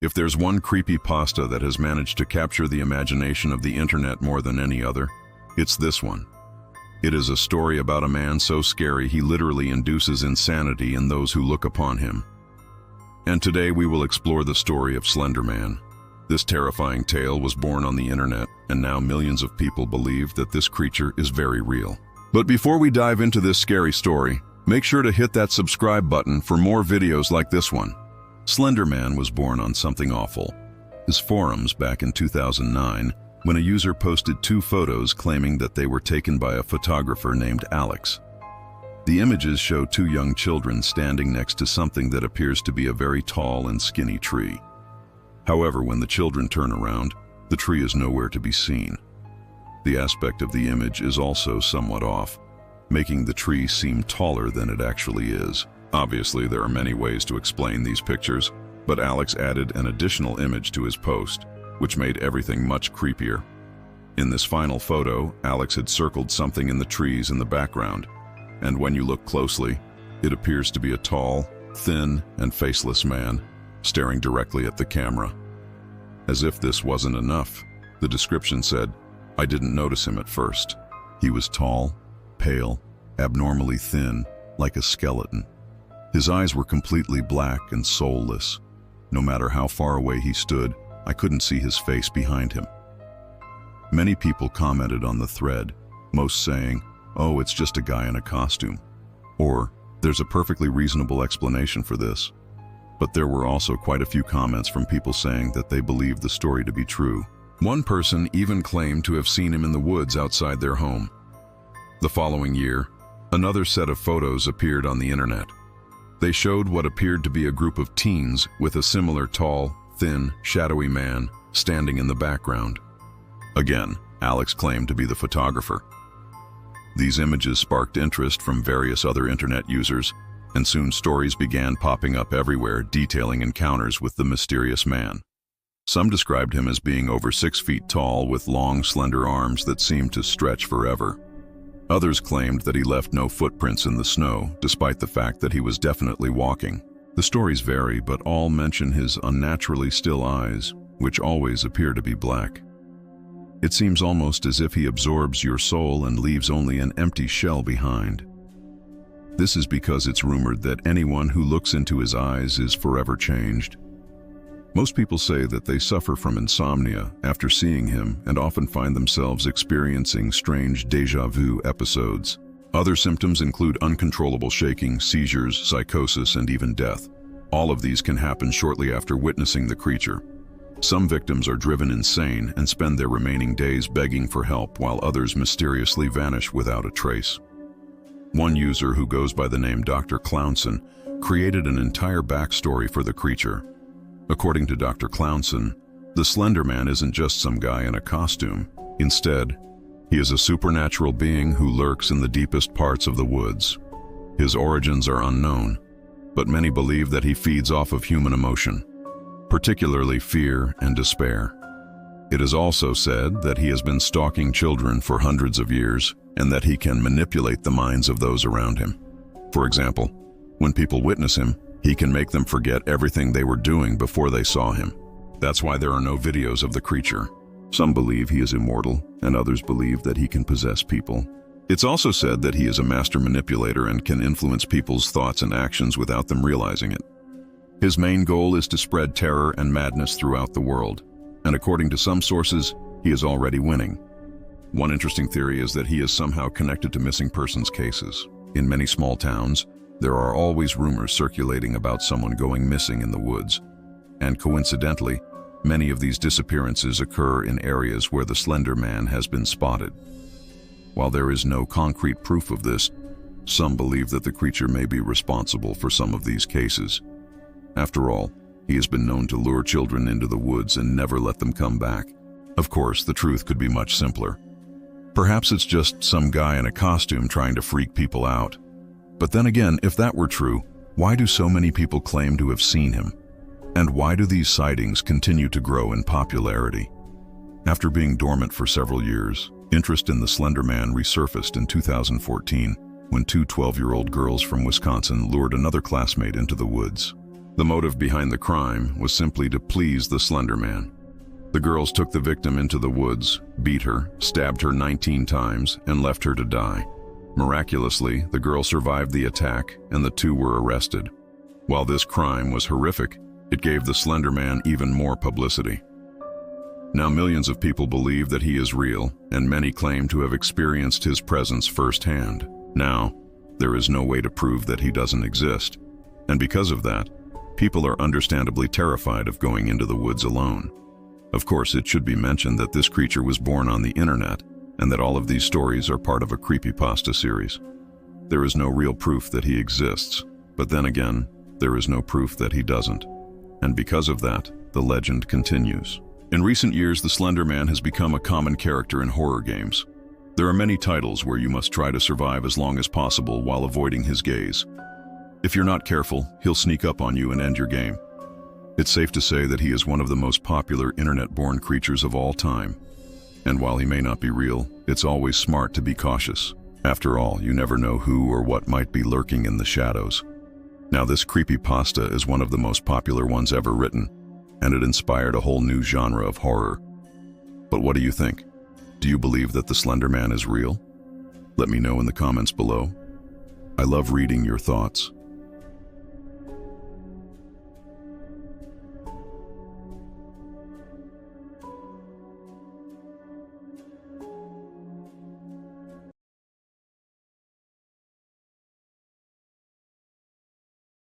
If there's one creepypasta that has managed to capture the imagination of the internet more than any other, it's this one. It is a story about a man so scary he literally induces insanity in those who look upon him. And today we will explore the story of Slenderman. This terrifying tale was born on the internet, and now millions of people believe that this creature is very real. But before we dive into this scary story, make sure to hit that subscribe button for more videos like this one. Slenderman was born on something awful. His forums back in 2009, when a user posted 2 photos claiming that they were taken by a photographer named Alex. The images show 2 young children standing next to something that appears to be a very tall and skinny tree. However, when the children turn around, the tree is nowhere to be seen. The aspect of the image is also somewhat off, making the tree seem taller than it actually is. Obviously, there are many ways to explain these pictures, but Alex added an additional image to his post, which made everything much creepier. In this final photo, Alex had circled something in the trees in the background, and when you look closely, it appears to be a tall, thin, and faceless man, staring directly at the camera. As if this wasn't enough, the description said, "I didn't notice him at first. He was tall, pale, abnormally thin, like a skeleton. His eyes were completely black and soulless. No matter how far away he stood, I couldn't see his face behind him." Many people commented on the thread, most saying, "Oh, it's just a guy in a costume," or "There's a perfectly reasonable explanation for this." But there were also quite a few comments from people saying that they believed the story to be true. One person even claimed to have seen him in the woods outside their home. The following year, another set of photos appeared on the internet. They showed what appeared to be a group of teens with a similar tall, thin, shadowy man standing in the background. Again, Alex claimed to be the photographer. These images sparked interest from various other internet users, and soon stories began popping up everywhere detailing encounters with the mysterious man. Some described him as being over 6 feet tall with long, slender arms that seemed to stretch forever. Others claimed that he left no footprints in the snow, despite the fact that he was definitely walking. The stories vary, but all mention his unnaturally still eyes, which always appear to be black. It seems almost as if he absorbs your soul and leaves only an empty shell behind. This is because it's rumored that anyone who looks into his eyes is forever changed. Most people say that they suffer from insomnia after seeing him and often find themselves experiencing strange déjà vu episodes. Other symptoms include uncontrollable shaking, seizures, psychosis, and even death. All of these can happen shortly after witnessing the creature. Some victims are driven insane and spend their remaining days begging for help, while others mysteriously vanish without a trace. One user, who goes by the name Dr. Clownson, created an entire backstory for the creature. According to Dr. Clownson, the Slenderman isn't just some guy in a costume. Instead, he is a supernatural being who lurks in the deepest parts of the woods. His origins are unknown, but many believe that he feeds off of human emotion, particularly fear and despair. It is also said that he has been stalking children for hundreds of years, and that he can manipulate the minds of those around him. For example, when people witness him, he can make them forget everything they were doing before they saw him. That's why there are no videos of the creature. Some believe he is immortal, and others believe that he can possess people. It's also said that he is a master manipulator and can influence people's thoughts and actions without them realizing it. His main goal is to spread terror and madness throughout the world, and according to some sources, he is already winning. One interesting theory is that he is somehow connected to missing persons cases. In many small towns, there are always rumors circulating about someone going missing in the woods, and coincidentally, many of these disappearances occur in areas where the Slender Man has been spotted. While there is no concrete proof of this, some believe that the creature may be responsible for some of these cases. After all, he has been known to lure children into the woods and never let them come back. Of course, the truth could be much simpler. Perhaps it's just some guy in a costume trying to freak people out. But then again, if that were true, why do so many people claim to have seen him? And why do these sightings continue to grow in popularity? After being dormant for several years, interest in the Slender Man resurfaced in 2014 when 2 12-year-old girls from Wisconsin lured another classmate into the woods. The motive behind the crime was simply to please the Slenderman. The girls took the victim into the woods, beat her, stabbed her 19 times, and left her to die. Miraculously, the girl survived the attack, and the two were arrested. While this crime was horrific, it gave the Slenderman even more publicity. Now millions of people believe that he is real, and many claim to have experienced his presence firsthand. Now, there is no way to prove that he doesn't exist, and because of that, people are understandably terrified of going into the woods alone. Of course, it should be mentioned that this creature was born on the internet, and that all of these stories are part of a creepypasta series. There is no real proof that he exists, but then again, there is no proof that he doesn't. And because of that, the legend continues. In recent years, the Slenderman has become a common character in horror games. There are many titles where you must try to survive as long as possible while avoiding his gaze. If you're not careful, he'll sneak up on you and end your game. It's safe to say that he is one of the most popular internet-born creatures of all time. And while he may not be real, it's always smart to be cautious. After all, you never know who or what might be lurking in the shadows. Now, this creepypasta is one of the most popular ones ever written, and it inspired a whole new genre of horror. But what do you think? Do you believe that the Slenderman is real? Let me know in the comments below. I love reading your thoughts.